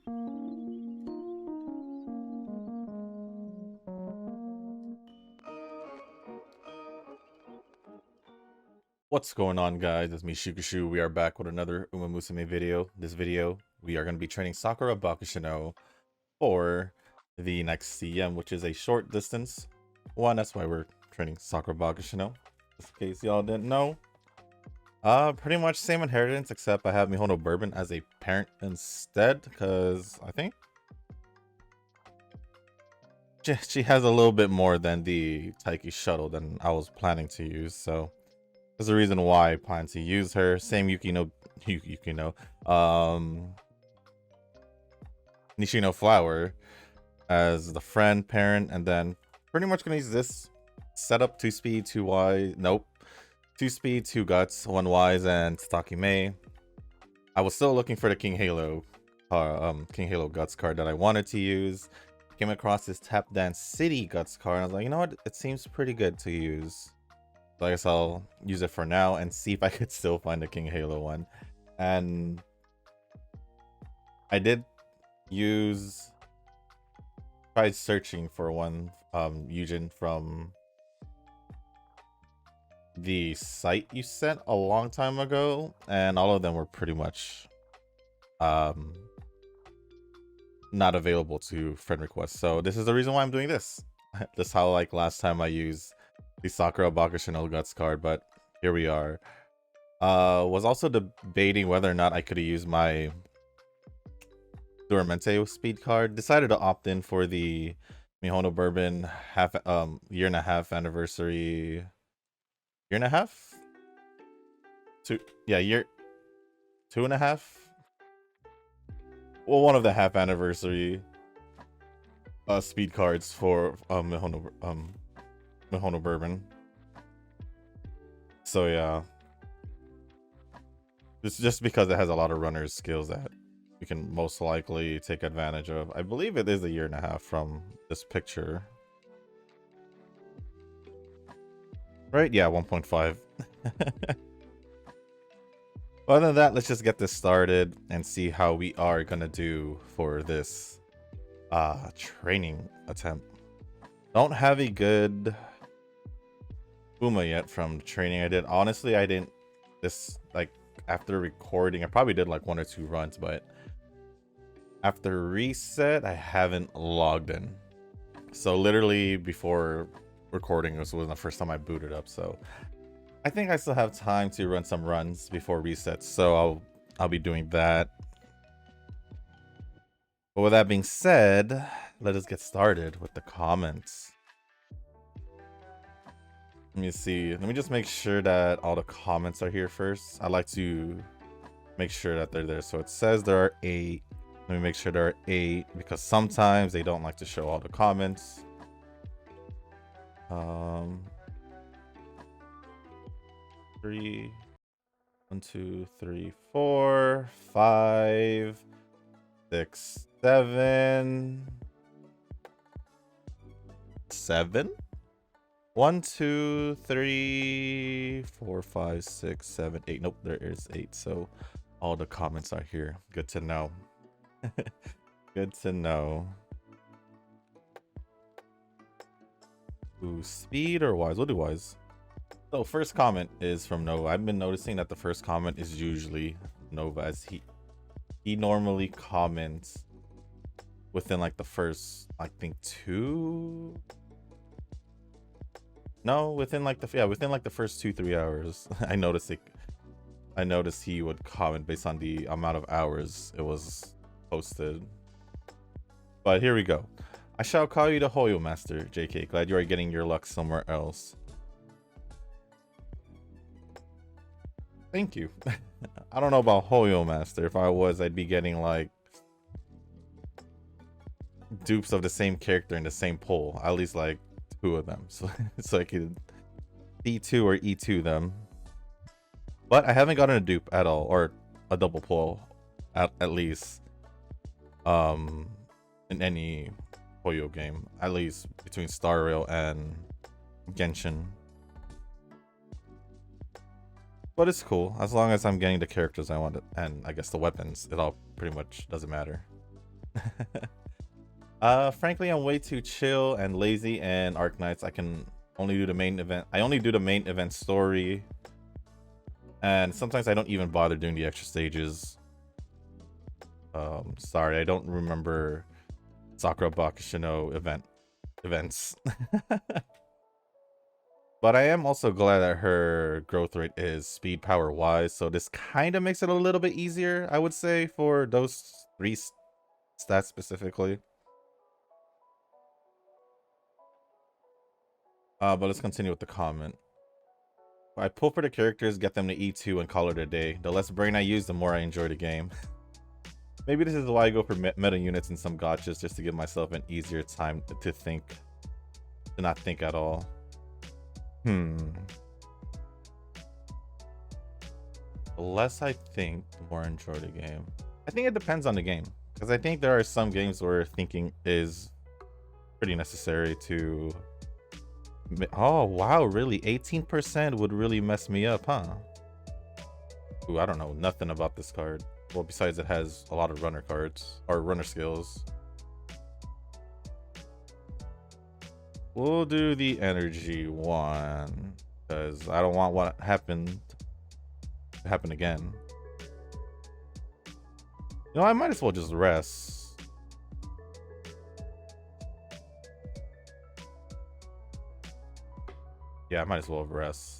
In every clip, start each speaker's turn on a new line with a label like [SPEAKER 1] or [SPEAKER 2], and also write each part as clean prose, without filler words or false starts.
[SPEAKER 1] What's going on, guys? It's me, Shukashu. We are back with another Musume video. This video, we are going to be training Sakura Bakushin O for the next CM, which is a short distance one. That's why we're training Sakura Bakushin O, just in case y'all didn't know. Pretty much same inheritance, except I have Mihono Bourbon as a parent instead, because I think she has a little bit more than the Taiki shuttle than I was planning to use, so there's a reason why I plan to use her. Same Yukino Nishino Flower as the friend, parent, and then pretty much gonna use this setup: 2 speed, 2 wise. Nope. 2 speed, 2 guts, 1 wise, and Tataki Mei. I was still looking for the King Halo Guts card that I wanted to use. Came across this Tap Dance City Guts card, and I was like, you know what? It seems pretty good to use. So I guess I'll use it for now and see if I could still find the King Halo one. And I did tried searching for one Yujin from the site you sent a long time ago, and all of them were pretty much not available to friend requests. So this is the reason why I'm doing this. That's how, like, last time I used the Sakura Bakushin O Guts card, but here we are. Was also debating whether or not I could use my Duramente speed card. Decided to opt in for the Mihono Bourbon year and a half anniversary. Year and a half? Two and a half? Well, one of the half anniversary speed cards for Mihono Bourbon. So yeah, it's just because it has a lot of runner's skills that you can most likely take advantage of. I believe it is a year and a half from this picture, right? Yeah, 1.5. Other than that, let's just get this started and see how we are gonna do for this training attempt. Don't have a good Uma yet from the training I did. Honestly, I didn't after recording, I probably did like 1 or 2 runs, but after reset, I haven't logged in. So literally before recording, this was the first time I booted up. So I think I still have time to run some runs before resets. So I'll be doing that. But with that being said, let us get started with the comments. Let me see. Let me just make sure that all the comments are here first. I like to make sure that they're there. So it says there are 8. Let me make sure there are 8 because sometimes they don't like to show all the comments. 3, 1, 2, 3, 4, 5, 6, 7. 7? 1, 2, 3, 4, 5, 6, 7, 8. Nope, there is 8. So all the comments are here. Good to know. Good to know. Ooh, speed or wise? We'll do wise. So first comment is from Nova. I've been noticing that the first comment is usually Nova, as he normally comments within like the first, I think, 2. No, within like the first 2-3 hours. I noticed he would comment based on the amount of hours it was posted. But here we go. I shall call you the Hoyo Master, JK. Glad you are getting your luck somewhere else. Thank you. I don't know about Hoyo Master. If I was, I'd be getting like dupes of the same character in the same poll. At least like 2 of them. So I could D2 or E2 them. But I haven't gotten a dupe at all, or a double pull at least. In any Hoyo game, at least between Star Rail and Genshin. But it's cool as long as I'm getting the characters I want, and I guess the weapons. It all pretty much doesn't matter. Frankly, I'm way too chill and lazy, and Arc Knights, I can only do the main event. I only do the main event story, and sometimes I don't even bother doing the extra stages. Sorry, I don't remember Sakura Bakushin O events. But I am also glad that her growth rate is speed power wise, so this kind of makes it a little bit easier, I would say, for those three stats specifically. But let's continue with the comment. I pull for the characters, get them to E2 and call it a day. The less brain I use, the more I enjoy the game. Maybe this is why I go for meta units in some gotchas, just to give myself an easier time to think, to not think at all. The less I think, the more I enjoy the game. I think it depends on the game, because I think there are some games where thinking is pretty necessary to... Oh, wow, really? 18% would really mess me up, huh? Ooh, I don't know nothing about this card. Well, besides it has a lot of runner cards, or runner skills. We'll do the energy one, because I don't want what happened to happen again. You know, I might as well just rest. Yeah, I might as well rest.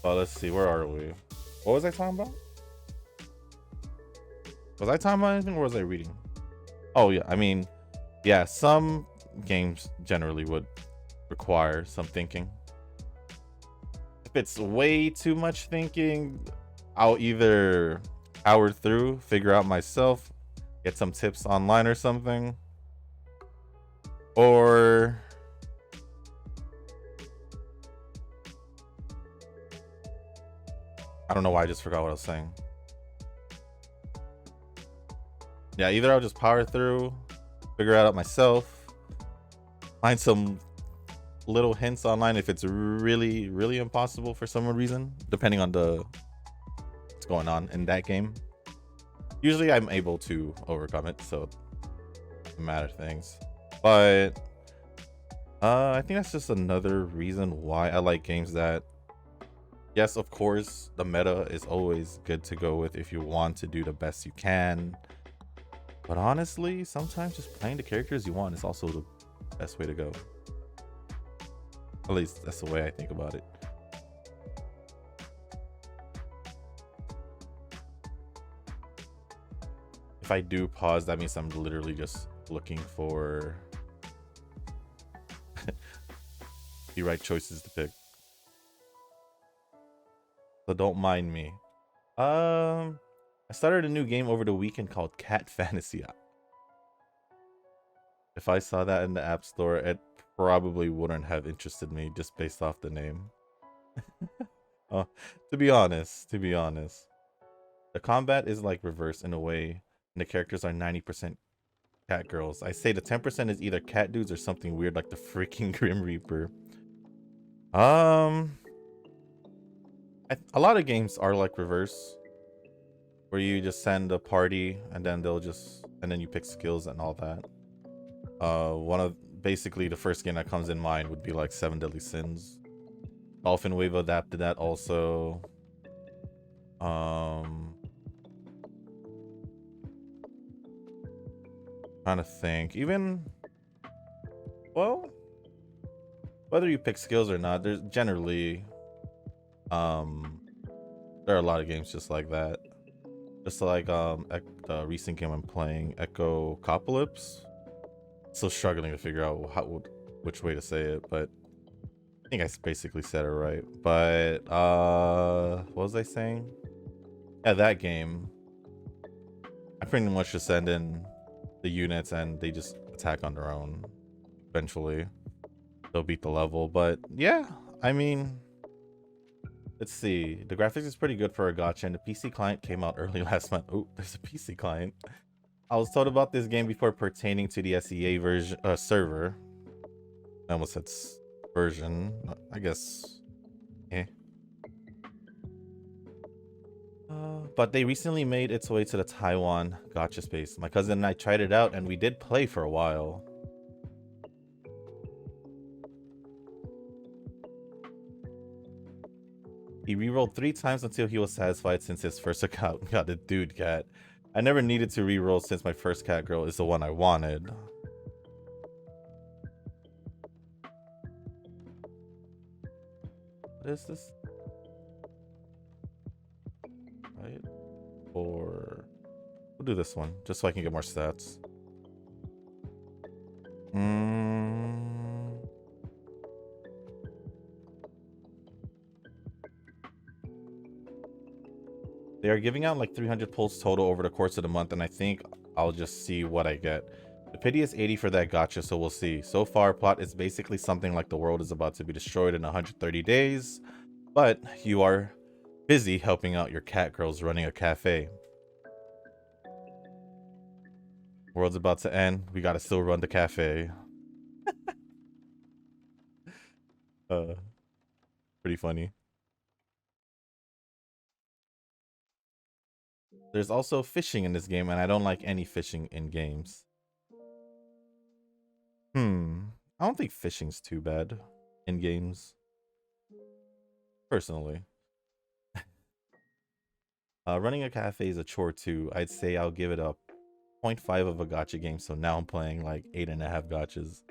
[SPEAKER 1] Oh, let's see, where are we? What was I talking about? Was I talking about anything, or was I reading? Oh yeah, I mean, yeah, some games generally would require some thinking. If it's way too much thinking, I'll either power through, figure out myself, get some tips online or something, or I don't know why I just forgot what I was saying. Yeah, either I'll just power through, figure it out myself, find some little hints online if it's really, really impossible for some reason, depending on what's going on in that game. Usually I'm able to overcome it, so it doesn't matter things. But I think that's just another reason why I like games that, yes, of course, the meta is always good to go with if you want to do the best you can. But honestly, sometimes just playing the characters you want is also the best way to go. At least that's the way I think about it. If I do pause, that means I'm literally just looking for the right choices to pick. So don't mind me. I started a new game over the weekend called Cat Fantasy. If I saw that in the App Store, it probably wouldn't have interested me just based off the name. To be honest, the combat is like reversed in a way, and the characters are 90% cat girls. I say the 10% is either cat dudes or something weird like the freaking Grim Reaper. A lot of games are like reverse, where you just send a party and then then you pick skills and all that. Basically the first game that comes in mind would be like 7 Deadly Sins. Dolphin Wave adapted that also. Trying to think. Even, well, whether you pick skills or not, there's generally there are a lot of games just like that. Just like the recent game I'm playing, Echo Copolypse. Still struggling to figure out which way to say it, but I think I basically said it right. But what was I saying? Yeah, that game, I pretty much just send in the units and they just attack on their own. Eventually they'll beat the level. But yeah, I mean, let's see, the graphics is pretty good for a gacha, and the PC client came out early last month. Oh, there's a PC client. I was told about this game before pertaining to the SEA version server. I almost said version, I guess. But they recently made its way to the Taiwan gacha space. My cousin and I tried it out, and we did play for a while. He rerolled 3 times until he was satisfied since his first account got a dude cat. I never needed to reroll since my first cat girl is the one I wanted. What is this? Right? Or we'll do this one just so I can get more stats. They are giving out like 300 pulls total over the course of the month, and I think I'll just see what I get. The pity is 80 for that gacha, so we'll see. So far, plot is basically something like the world is about to be destroyed in 130 days, but you are busy helping out your cat girls running a cafe. World's about to end. We gotta still run the cafe. Pretty funny. There's also fishing in this game, and I don't like any fishing in games. I don't think fishing's too bad in games, personally. Running a cafe is a chore too. I'd say I'll give it a 0.5 of a gacha game, so now I'm playing like 8.5 gachas.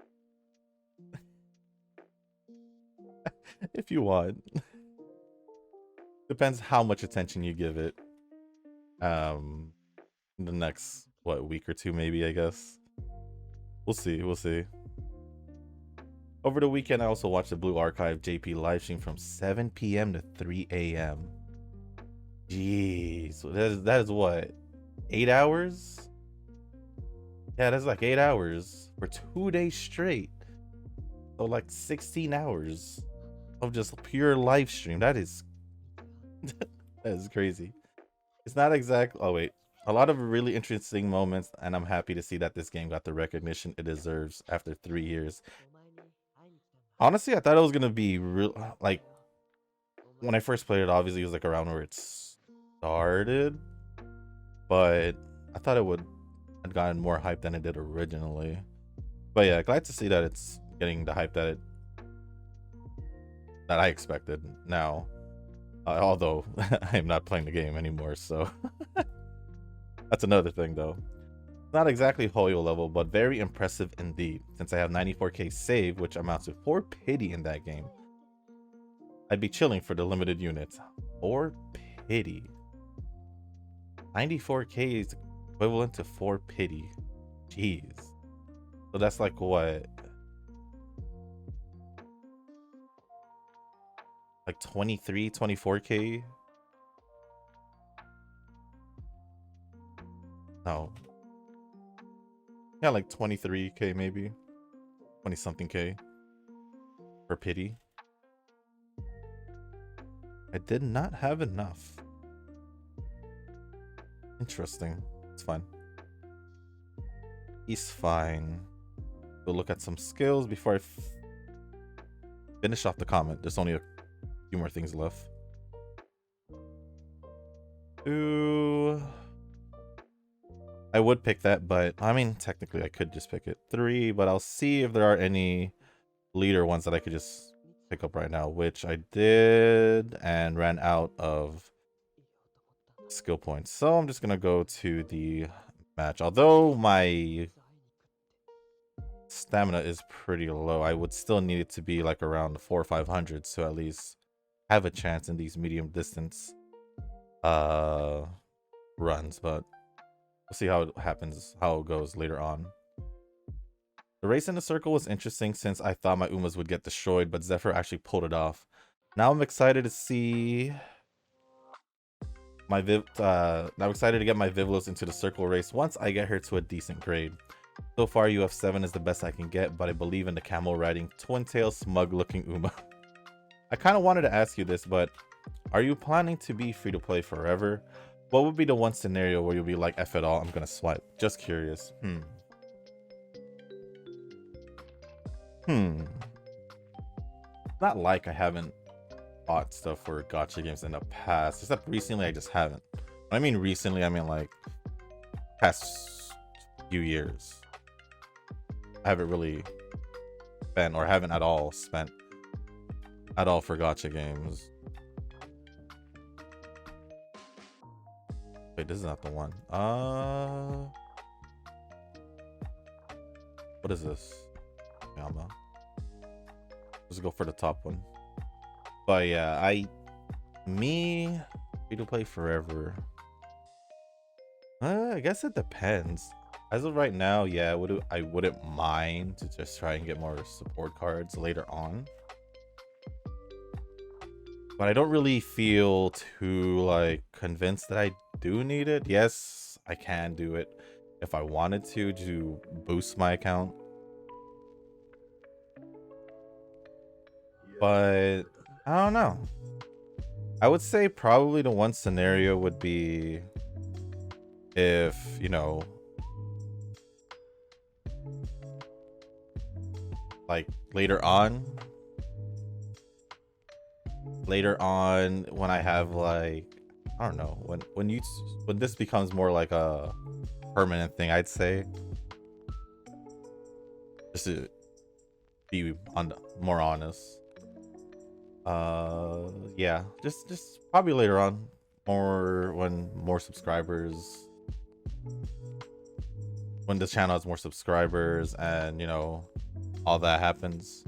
[SPEAKER 1] If you want. Depends how much attention you give it. In the next, what, week or two maybe, I guess. We'll see, we'll see. Over the weekend, I also watched the Blue Archive JP livestream from 7 p.m. to 3 a.m. Jeez, that is what, 8 hours? Yeah, that's like 8 hours for 2 days straight. So like 16 hours of just pure live stream. That is that is crazy. It's not exact. Oh wait, a lot of really interesting moments, and I'm happy to see that this game got the recognition it deserves after 3 years. Honestly, I thought it was gonna be real. Like when I first played it, obviously it was like around where it started, but I thought it would have gotten more hype than it did originally. But yeah, glad to see that it's getting the hype that I expected now. Although I am not playing the game anymore, so that's another thing though. Not exactly Hoyo level, but very impressive indeed, since I have 94k save, which amounts to 4 pity in that game. I'd be chilling for the limited units. 4 pity. 94k is equivalent to 4 pity. Jeez. So that's like what? Like 23, 24k? No. Yeah, like 23k maybe. 20 something k. For pity. I did not have enough. Interesting. It's fine. He's fine. We'll look at some skills before I finish off the comment. There's only a few more things left. Ooh. I would pick that, but I mean, technically I could just pick it. 3, but I'll see if there are any leader ones that I could just pick up right now, which I did and ran out of skill points. So I'm just gonna go to the match. Although my stamina is pretty low, I would still need it to be like around 400 or 500 to at least have a chance in these medium distance runs, but we'll see how it happens, how it goes later on. The race in the circle was interesting since I thought my Umas would get destroyed, but Zephyr actually pulled it off. Now I'm excited to see my I'm excited to get my Vivlos into the circle race once I get her to a decent grade. So far, UF7 is the best I can get, but I believe in the camel riding twin tail smug looking Uma. I kind of wanted to ask you this, but are you planning to be free to play forever? What would be the one scenario where you'll be like, F it all, I'm gonna swipe? Just curious. Not like I haven't bought stuff for gacha games in the past, except recently I just haven't. When I mean recently, I mean like past few years. I haven't really spent, or haven't at all spent at all for gacha games. Wait, this is not the one. What is this? Yama. Let's go for the top one. But yeah, free to play forever. I guess it depends. As of right now, yeah, I wouldn't mind to just try and get more support cards later on. But I don't really feel too like convinced that I do need it. Yes, I can do it if I wanted to boost my account. But I don't know. I would say probably the one scenario would be if, you know, like later on when I have like, I don't know, when this becomes more like a permanent thing, I'd say, just to be more honest. Yeah, just probably later on, when this channel has more subscribers and, you know, all that happens,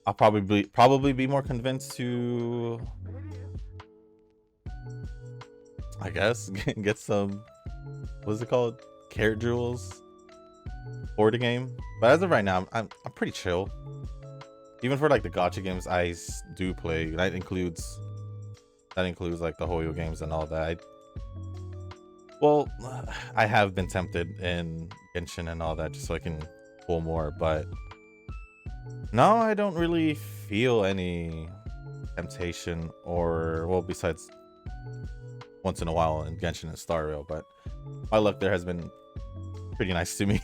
[SPEAKER 1] I'll probably be more convinced to, I guess, get some, what's it called, care jewels for the game. But as of right now, I'm pretty chill. Even for like the gacha games I do play, that includes like the Hoyo games and all that. Well, I have been tempted in Genshin and all that just so I can pull more, but no, I don't really feel any temptation, or, well, besides once in a while in Genshin and Star Rail, but my luck there has been pretty nice to me.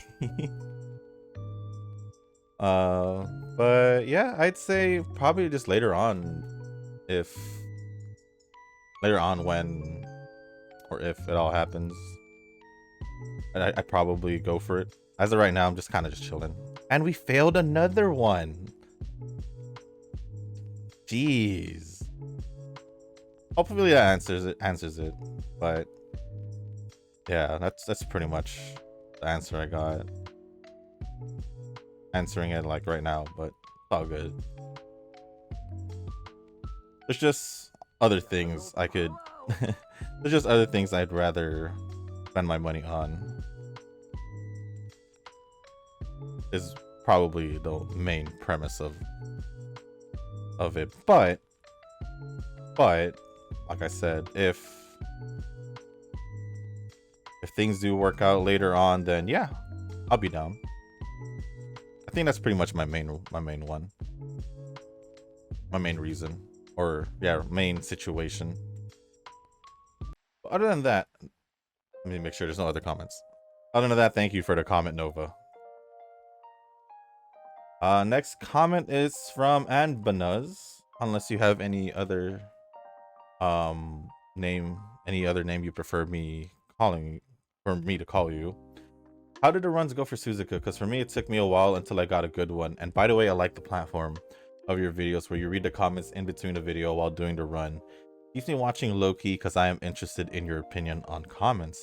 [SPEAKER 1] But yeah, I'd say probably just later on when, or if it all happens, I'd probably go for it. As of right now, I'm just kind of just chilling. And we failed another one. Jeez. Hopefully that answers it. But yeah, that's pretty much the answer I got. Answering it like right now, but it's all good. There's just other things I could there's just other things I'd rather spend my money on, is probably the main premise of it. But like I said, if things do work out later on, then yeah, I'll be down. I think that's pretty much my main reason, or yeah, main situation. But other than that, let me make sure there's no other comments. Other than that, thank you for the comment, Nova. Next comment is from Anbanuz. Unless you have any other name you prefer me to call you. How did the runs go for Suzuka? Because for me, it took me a while until I got a good one. And by the way, I like the platform of your videos where you read the comments in between the video while doing the run. Keeps me watching low-key because I am interested in your opinion on comments.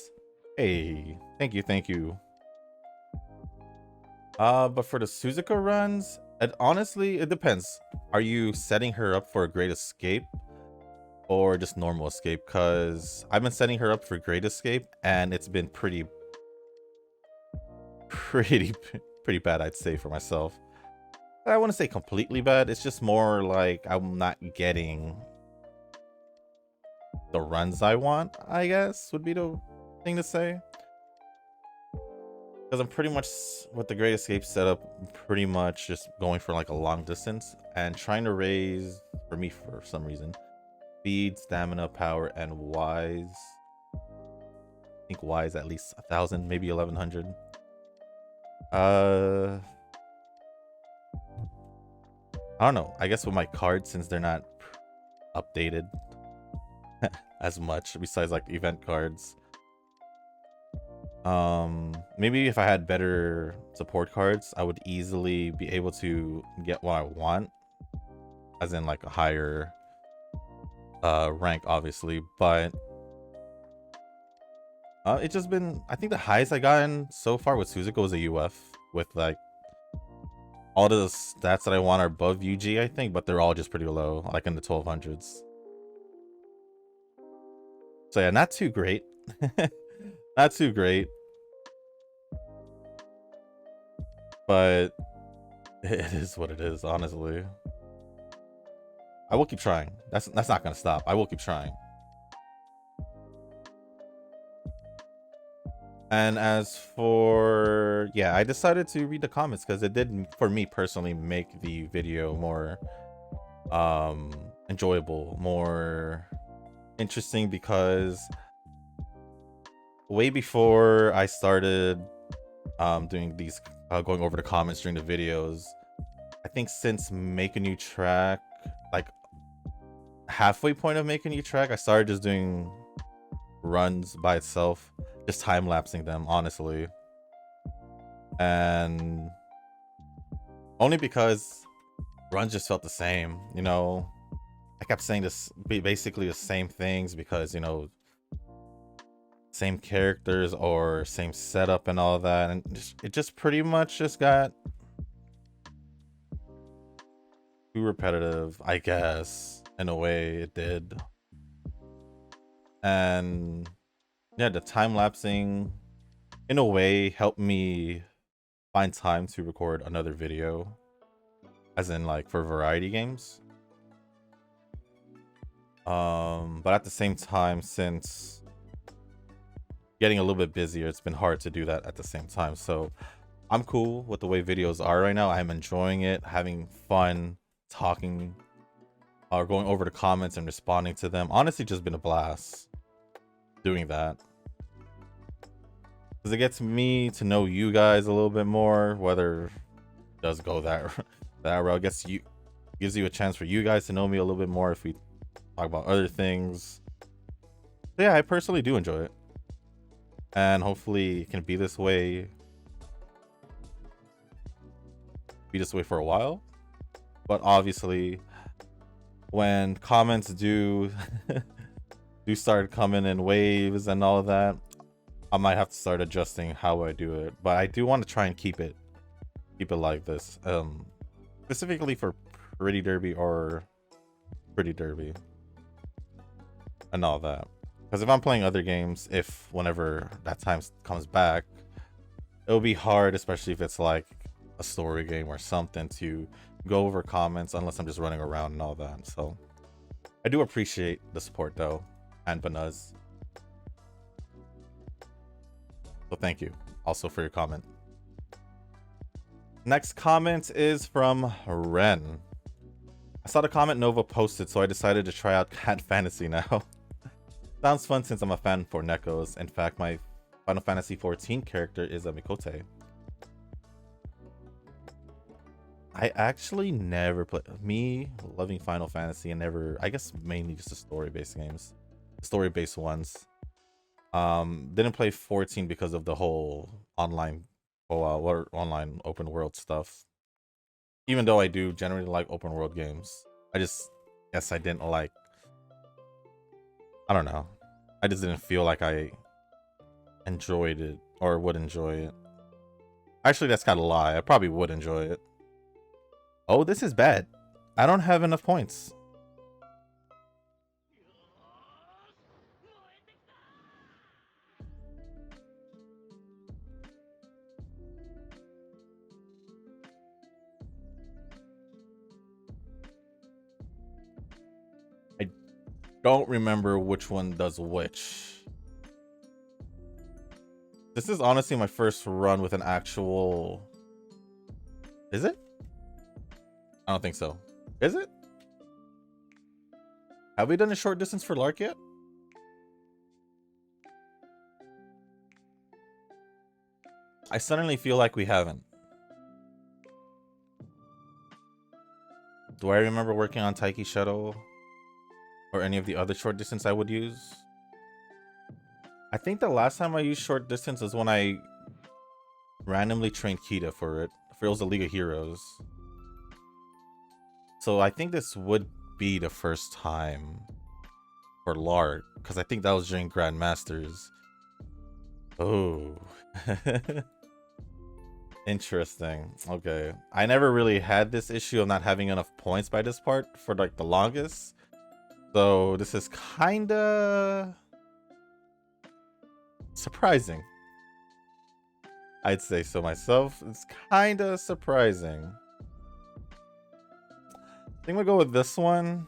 [SPEAKER 1] Hey, thank you. But for the Suzuka runs, honestly, it depends. Are you setting her up for a great escape or just normal escape? Because I've been setting her up for great escape and it's been pretty bad, I'd say, for myself. I wouldn't say completely bad. It's just more like I'm not getting the runs I want, I guess, would be the thing to say. Because I'm pretty much, with the Great Escape setup, pretty much just going for like a long distance and trying to raise, for me for some reason, speed, stamina, power, and wise. I think wise at least 1,000, maybe 1,100. I don't know. I guess with my cards, since they're not updated as much, besides like event cards. Maybe if I had better support cards, I would easily be able to get what I want, as in like a higher rank, obviously. But it's just been, I think the highest I gotten so far with Suzuka was a UF with like all the stats that I want are above UG, I think, but they're all just pretty low, like in the 1200s. So yeah, not too great. Not too great. But it is what it is, honestly. I will keep trying. That's not gonna stop. I will keep trying. And as for, yeah, I decided to read the comments because it did, for me personally, make the video more enjoyable, more interesting, because way before I started doing these going over the comments during the videos, I think since Make a New Track, like halfway point of Make a New Track, I started just doing runs by itself, just time-lapsing them, honestly. And only because runs just felt the same, you know. I kept saying this, basically the same things, because, you know, same characters or same setup and all that, and it just pretty much just got too repetitive, I guess. In a way, it did. And yeah, the time lapsing in a way helped me find time to record another video, as in like for variety games. But at the same time, since getting a little bit busier, it's been hard to do that at the same time. So I'm cool with the way videos are right now. I'm enjoying it, having fun, talking, or going over the comments and responding to them. Honestly, just been a blast doing that, because it gets me to know you guys a little bit more. Whether it does go that route, gives you a chance for you guys to know me a little bit more if we talk about other things. So yeah, I personally do enjoy it, and hopefully it can be this way for a while. But obviously, when comments do start coming in waves and all of that, I might have to start adjusting how I do it. But I do want to try and keep it like this, specifically for Pretty Derby or Pretty Derby and all that. Because if I'm playing other games, whenever that time comes back, it'll be hard, especially if it's like a story game or something, to go over comments unless I'm just running around and all that. So I do appreciate the support though, and Banuz. So thank you also for your comment. Next comment is from Ren. I saw the comment Nova posted, so I decided to try out Cat Fantasy now. Sounds fun since I'm a fan for Nekos. In fact, my Final Fantasy 14 character is a Mikote. I actually never played, me loving Final Fantasy, and never, I guess mainly just the story-based games, story-based ones. Didn't play 14 because of the whole online or online open world stuff. Even though I do generally like open world games, I just guess I didn't like, I don't know, I just didn't feel like I enjoyed it or would enjoy it. Actually, that's kind of a lie. I probably would enjoy it. Oh, this is bad. I don't have enough points. I don't remember which one does which. This is honestly my first run with an actual... Is it? I don't think so. Is it? Have we done a short distance for LArc yet? I suddenly feel like we haven't. Do I remember working on Taiki Shuttle or any of the other short distance I would use? I think the last time I used short distance was when I randomly trained Kita for it. It was the League of Heroes. So I think this would be the first time for LArc, because I think that was during Grandmasters. Oh. Interesting. Okay. I never really had this issue of not having enough points by this part for like the longest. So this is kinda surprising. I'd say so myself. It's kinda surprising. I think we'll go with this one.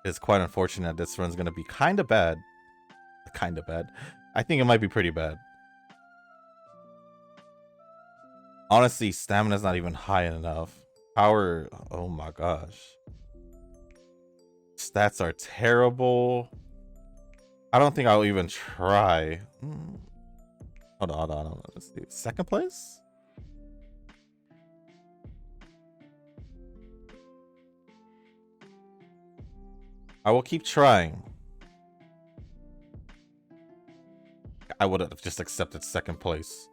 [SPEAKER 1] It's quite unfortunate this run's gonna be kinda bad. Kinda bad. I think it might be pretty bad. Honestly, stamina's not even high enough. Power, oh my gosh. Stats are terrible. I don't think I'll even try. Hold on. Let's see. Second place? I will keep trying. I would have just accepted second place.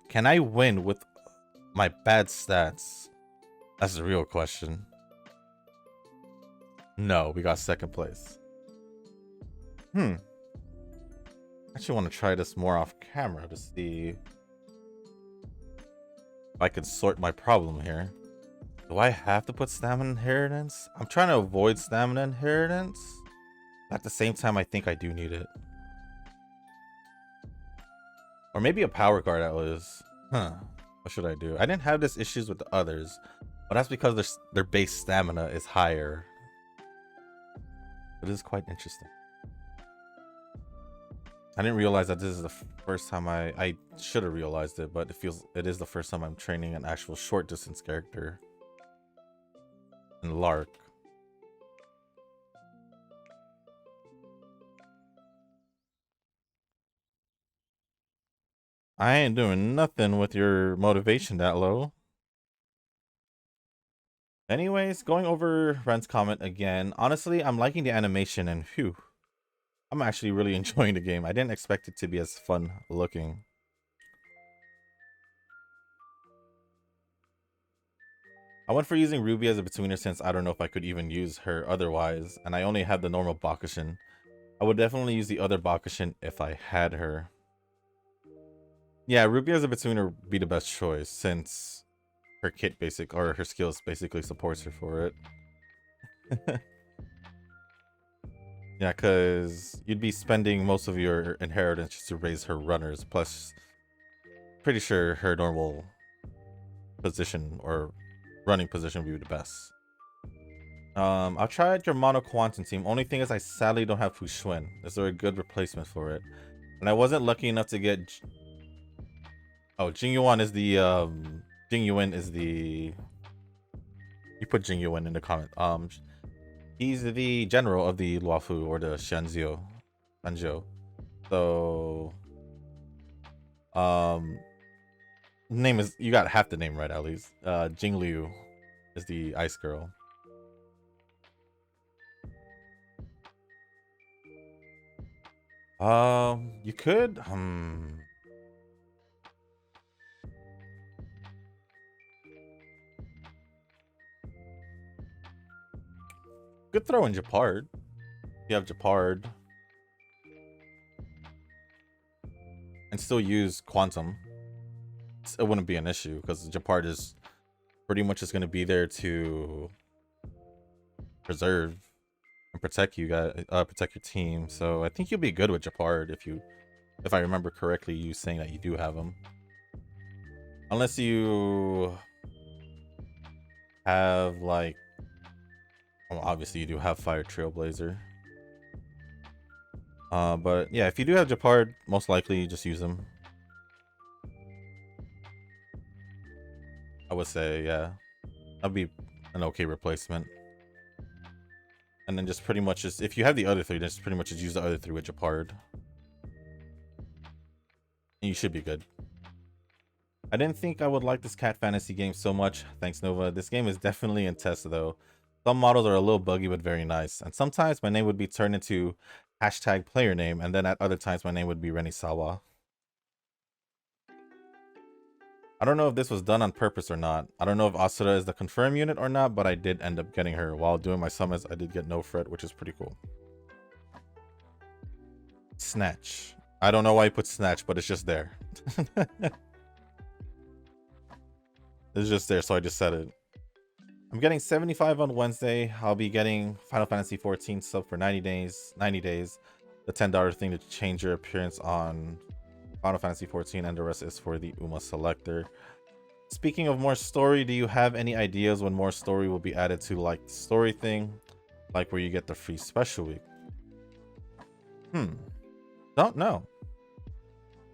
[SPEAKER 1] Can I win with my bad stats? That's the real question. No, we got second place. I actually want to try this more off camera to see if I could sort my problem here. Do I have to put stamina inheritance? I'm trying to avoid stamina inheritance. At the same time, I think I do need it. Or maybe a power card at least. What should I do? I didn't have this issues with the others, but that's because their base stamina is higher. It is quite interesting. I didn't realize that this is the first time I should have realized it, but it is the first time I'm training an actual short distance character in LArc. I ain't doing nothing with your motivation that low. Anyways, going over Ren's comment again. Honestly, I'm liking the animation and phew. I'm actually really enjoying the game. I didn't expect it to be as fun looking. I went for using Ruby as a betweener since I don't know if I could even use her otherwise, and I only have the normal Bakushin. I would definitely use the other Bakushin if I had her. Yeah, Ruby as a betweener would be the best choice since her kit her skills basically supports her for it. Yeah, because you'd be spending most of your inheritance just to raise her runners, plus pretty sure her normal position or running position would be the best. I'll try out your mono quantum team. Only thing is I sadly don't have Fushun. Is there a good replacement for it? And I wasn't lucky enough to get Jingyuan is the Jingyuan is the you put Jingyuan in the comment. He's the general of the Luofu or the Shanzhou. So name is, you got half the name right at least. Jingliu is the ice girl. You could could throw in Japard. You have Japard. And still use Quantum. It wouldn't be an issue because Japard is pretty much just going to be there to preserve and protect you guys, protect your team. So I think you'll be good with Japard if I remember correctly, you saying that you do have him. Unless you have like, well, obviously you do have Fire Trailblazer. But yeah, if you do have Japard, most likely just use him. I would say, yeah, that'd be an okay replacement. And then just pretty much if you have the other three, just pretty much just use the other three with Japard. And you should be good. I didn't think I would like this cat fantasy game so much. Thanks, Nova. This game is definitely in test, though. Some models are a little buggy, but very nice. And sometimes my name would be turned into hashtag player name, and then at other times my name would be Renisawa. I don't know if this was done on purpose or not. I don't know if Asura is the confirm unit or not, but I did end up getting her. While doing my summons, I did get no fret, which is pretty cool. Snatch. I don't know why you put Snatch, but it's just there. It's just there, so I just said it. I'm getting 75 on Wednesday. I'll be getting Final Fantasy 14 sub for 90 days. 90 days. The $10 thing to change your appearance on Final Fantasy 14, and the rest is for the UMA selector. Speaking of more story, do you have any ideas when more story will be added to like the story thing? Like where you get the free special week? Don't know.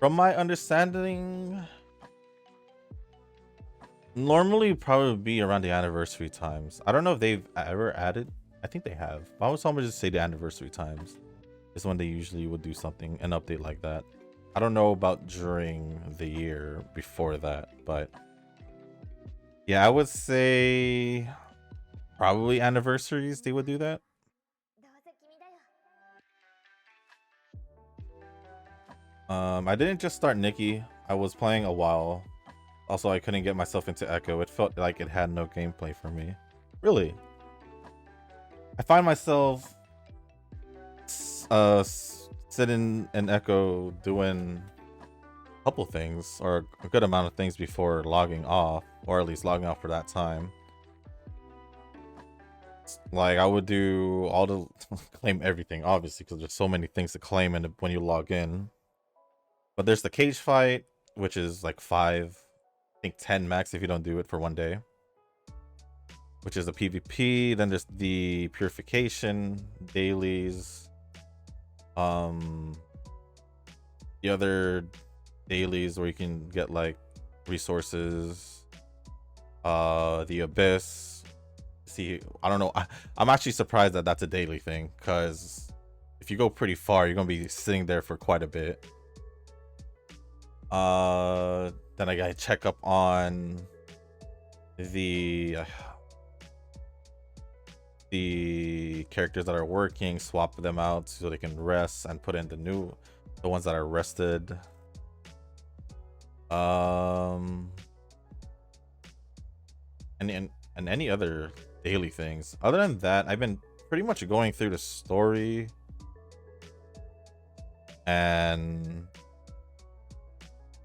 [SPEAKER 1] From my understanding, normally probably be around the anniversary times. I don't know if they've ever added. I think they have. I was almost just say the anniversary times is when they usually would do something, an update like that. I don't know about during the year before that, but yeah, I would say probably anniversaries they would do that. I didn't just start Nikki. I was playing a while. Also, I couldn't get myself into Echo. It felt like it had no gameplay for me. Really. I find myself sitting in Echo doing a couple things, or a good amount of things before logging off, or at least logging off for that time. Like, I would do all the claim everything, obviously, because there's so many things to claim when you log in. But there's the cage fight, which is like 5, I think 10 max if you don't do it for one day, which is the PvP. Then there's the purification dailies, the other dailies where you can get like resources, the abyss. See, I don't know, I'm actually surprised that that's a daily thing, because if you go pretty far you're gonna be sitting there for quite a bit. Then I gotta check up on the characters that are working, swap them out so they can rest, and put in the ones that are rested. And any other daily things. Other than that, I've been pretty much going through the story, and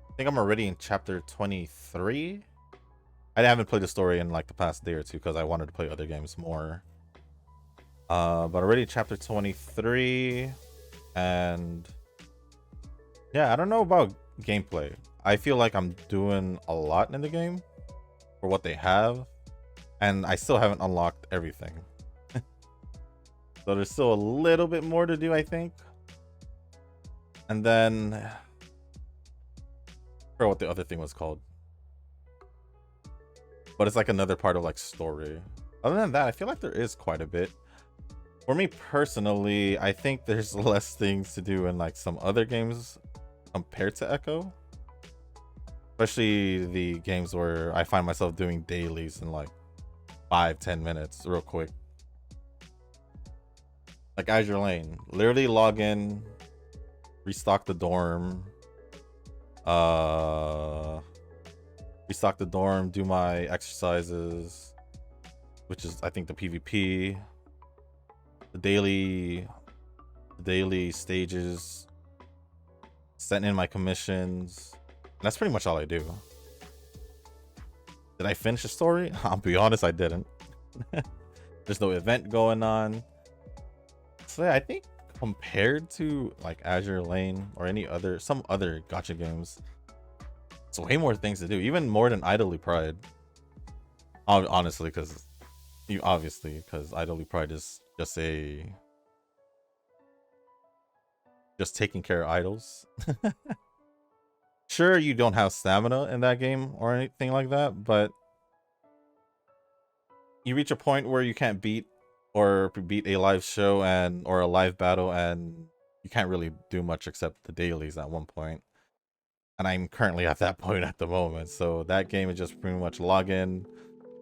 [SPEAKER 1] I think I'm already in chapter 23. I haven't played the story in like the past day or two because I wanted to play other games more. But already chapter 23, and yeah, I don't know about gameplay. I feel like I'm doing a lot in the game for what they have, and I still haven't unlocked everything. So there's still a little bit more to do, I think. And then I forgot what the other thing was called, but it's like another part of like story. Other than that, I feel like there is quite a bit. For me personally, I think there's less things to do in like some other games compared to Echo. Especially the games where I find myself doing dailies in like 5-10 minutes real quick. Like Azure Lane. Literally log in, restock the dorm. Restock the dorm, do my exercises, which is I think the PvP. The daily stages, setting in my commissions. And that's pretty much all I do. Did I finish the story? I'll be honest, I didn't. There's no event going on. So yeah, I think compared to like Azure Lane or some other gacha games, it's way more things to do, even more than Idly Pride. Honestly, because Idly Pride is just taking care of idols. Sure, you don't have stamina in that game or anything like that, but you reach a point where you can't beat a live show or a live battle, and you can't really do much except the dailies at one point. And I'm currently at that point at the moment. So that game is just pretty much log in,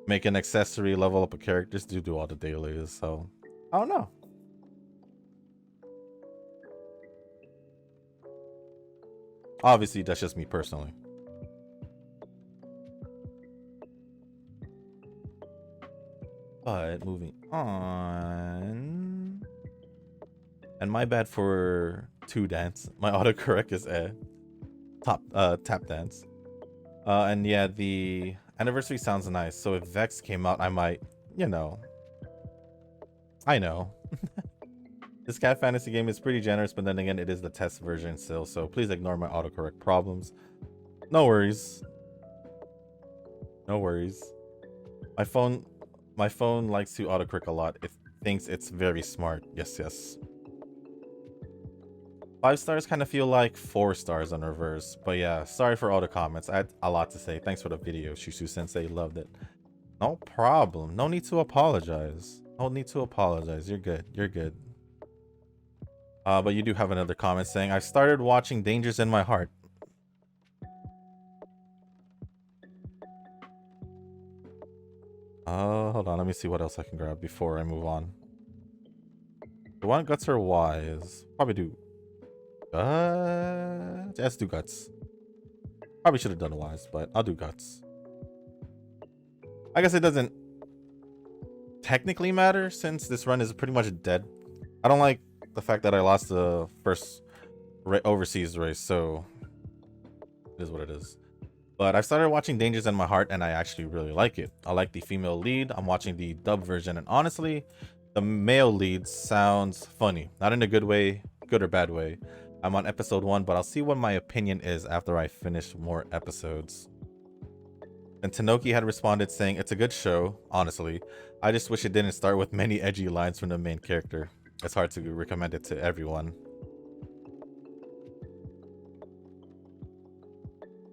[SPEAKER 1] make an accessory, level up a character, just do all the dailies. So I don't know. Obviously, that's just me personally. But moving on. And my bad for 2 dance. My autocorrect is tap dance. And yeah, the anniversary sounds nice. So if Vex came out, I might, you know. I know. This cat fantasy game is pretty generous, but then again, it is the test version still. So please ignore my autocorrect problems. No worries. No worries. My phone likes to autocorrect a lot. It thinks it's very smart. Yes, yes. 5 stars kind of feel like 4 stars on reverse. But yeah, sorry for all the comments. I had a lot to say. Thanks for the video. Shushu Sensei loved it. No problem. No need to apologize. No need to apologize. You're good. You're good. But you do have another comment saying, I started watching Dangers in My Heart. Hold on. Let me see what else I can grab before I move on. Do I want guts or wise? Probably do. Let's do guts. Probably should have done wise, but I'll do guts. I guess it doesn't technically matter since this run is pretty much dead. I don't like the fact that I lost the first overseas race, so it is what it is. But I started watching Dangers in My Heart and I actually really like it. I like the female lead. I'm watching the dub version and honestly, the male lead sounds funny. Not in a good way, good or bad way. I'm on episode 1, but I'll see what my opinion is after I finish more episodes. And Tanoki had responded saying, it's a good show, honestly. I just wish it didn't start with many edgy lines from the main character. It's hard to recommend it to everyone.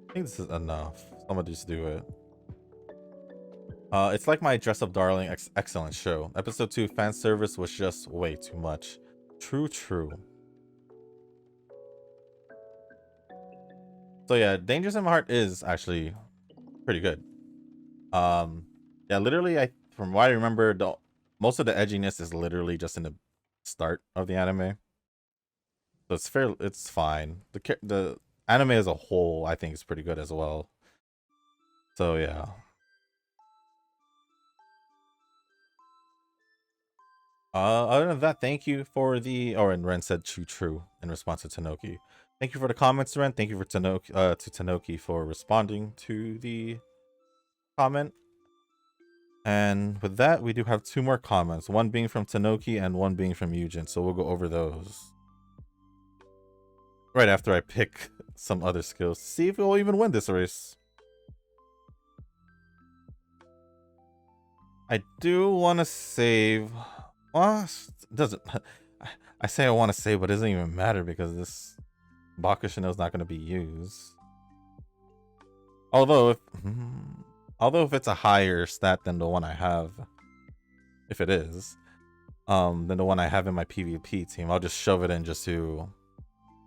[SPEAKER 1] I think this is enough. Someone just do it. It's like my Dress Up Darling excellent show. Episode 2 fan service was just way too much. True, true. So yeah, Dangers in My Heart is actually pretty good. Yeah, literally, from what I remember, most of the edginess is literally just in the start of the anime. So it's fine. The anime as a whole, I think, is pretty good as well. So yeah. Other than that, thank you for the. Oh, and Ren said true in response to Tanoki. Thank you for the comments, Ren. Thank you for Tanoki for responding to the comment. And with that, we do have 2 more comments. One being from Tanoki and one being from Eugen. So we'll go over those right after I pick some other skills to see if we'll even win this race. I do want to save. Well, doesn't. I say I want to save, but it doesn't even matter because this Bakushin O is not going to be used. Although if it's a higher stat than the one I have, if it is, than the one I have in my PvP team, I'll just shove it in just to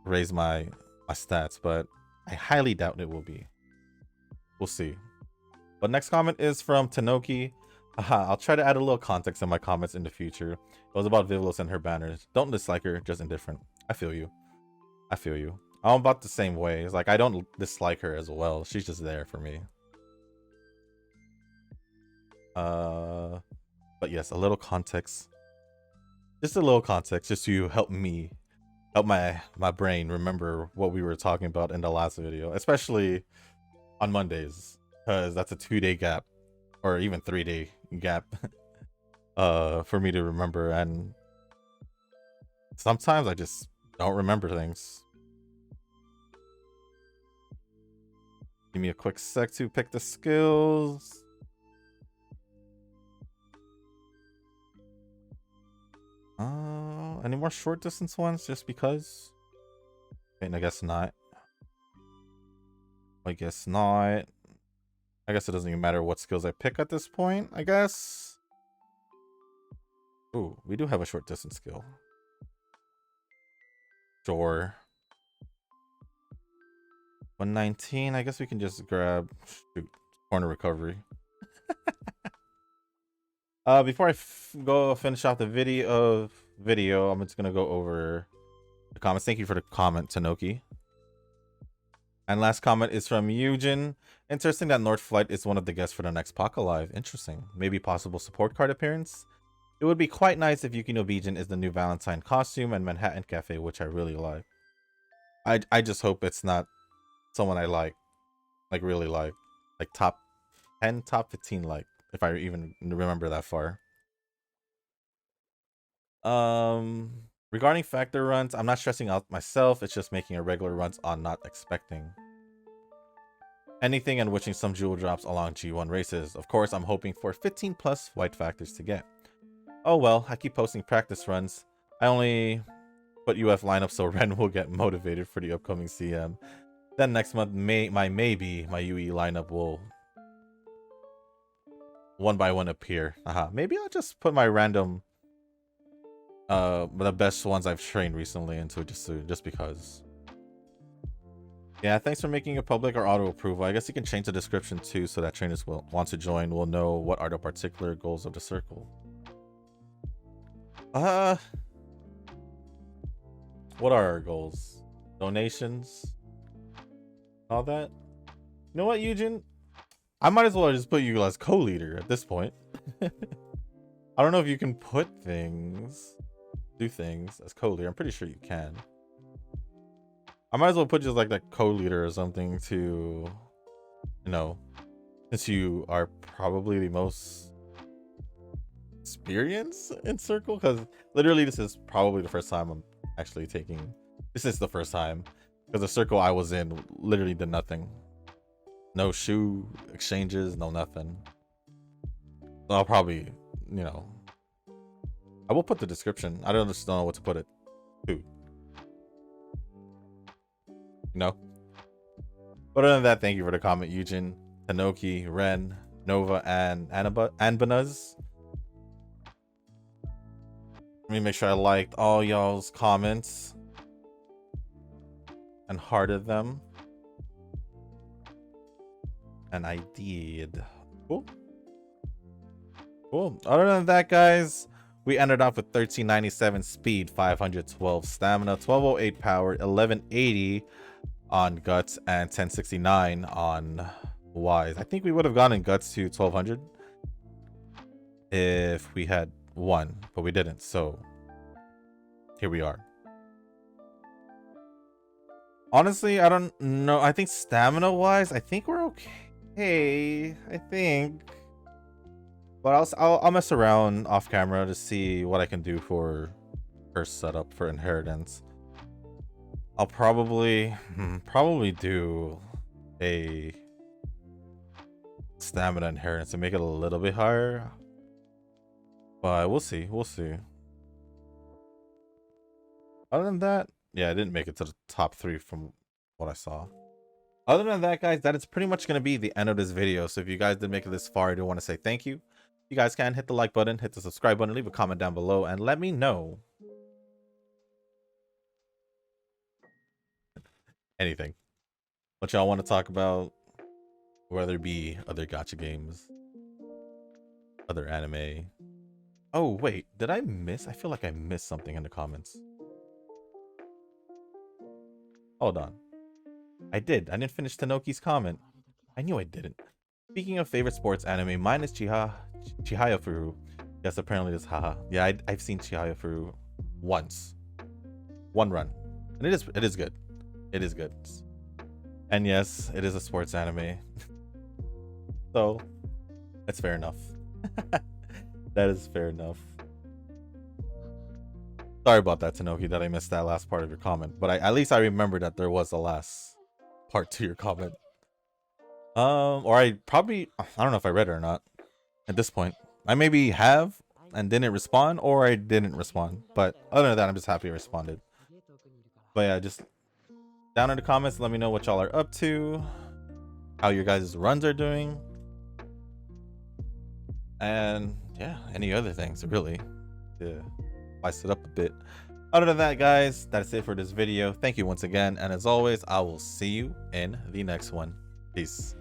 [SPEAKER 1] raise my stats. But I highly doubt it will be. We'll see. But next comment is from Tanoki. I'll try to add a little context in my comments in the future. It was about Vivlos and her banners. Don't dislike her, just indifferent. I feel you. I feel you. I'm about the same way. It's like I don't dislike her as well. She's just there for me. But yes, a little context. Just a little context, just to help my brain remember what we were talking about in the last video, especially on Mondays, because that's a 2-day gap, or even 3-day gap, for me to remember, and sometimes I just don't remember things. Give me a quick sec to pick the skills. Any more short distance ones just because? And I guess not. I guess not. I guess it doesn't even matter what skills I pick at this point, I guess. Ooh, we do have a short distance skill. Sure. 119. I guess we can just grab corner recovery. Before I go finish off the video, I'm just gonna go over the comments. Thank you for the comment, Tanoki. And last comment is from Eugen. Interesting that North Flight is one of the guests for the next Paka Live. Interesting. Maybe possible support card appearance. It would be quite nice if Yukino Bijin is the new Valentine costume and Manhattan Cafe, which I really like. I just hope it's not someone I like really like top 10, top 15, like if I even remember that far. Regarding factor runs, I'm not stressing out myself. It's just making a regular runs on not expecting anything and wishing some jewel drops along G1 races. Of course, I'm hoping for 15 plus white factors to get. Oh well, I keep posting practice runs. I only put UF lineup so Ren will get motivated for the upcoming CM. Then next month, my UE lineup will one by one appear. Maybe I'll just put my random the best ones I've trained recently into just because. Yeah, thanks for making it public or auto approval. I guess you can change the description too so that trainers will want to join will know what are the particular goals of the circle. What are our goals? Donations? All that? You know what, Eugen? I might as well just put you as co-leader at this point. I don't know if you can do things as co-leader. I'm pretty sure you can. I might as well put you as like that co-leader or something to, you know, since you are probably the most experienced in circle, because literally this is probably the first time I'm actually taking. This is the first time because the circle I was in literally did nothing. No shoe exchanges, no nothing. So I'll probably, you know, I will put the description. I just don't know what to put it to. No. But other than that, thank you for the comment, Eugen, Tanoki, Ren, Nova, and Anbanaz. Let me make sure I liked all y'all's comments and hearted them. And I did. Cool. Cool. Other than that, guys, we ended off with 1397 speed, 512 stamina, 1208 power, 1180 on guts, and 1069 on wise. I think we would have gone in guts to 1200 if we had one, but we didn't. So here we are. Honestly, I don't know. I think stamina wise, I think we're okay. I think. But I'll mess around off camera to see what I can do for first setup for inheritance. I'll probably do a stamina inheritance and make it a little bit higher. But we'll see. We'll see. Other than that, yeah, I didn't make it to the top 3 from what I saw. Other than that, guys, that is pretty much going to be the end of this video. So if you guys did make it this far, I do want to say thank you. You guys can hit the like button, hit the subscribe button, leave a comment down below, and let me know anything. What y'all want to talk about, whether it be other gacha games, other anime. Oh, wait, did I miss? I feel like I missed something in the comments. Hold on. I didn't finish Tanoki's comment. I knew I didn't. Speaking of favorite sports anime, mine is Chihaya Furu. Yes, apparently it's haha. Yeah, I've seen Chihaya Furu once. One run. And it is good. It is good. And yes, it is a sports anime. So, that's fair enough. That is fair enough. Sorry about that, Tanoki, that I missed that last part of your comment. But at least I remember that there was a last part to your comment. Or I don't know if I read it or not at this point. I maybe have and didn't respond, or I didn't respond. But other than that, I'm just happy I responded. But yeah, just down in the comments, let me know what y'all are up to, how your guys' runs are doing, and yeah, any other things really to spice it up a bit. Other than that, guys, that's it for this video. Thank you once again, and as always, I will see you in the next one. Peace.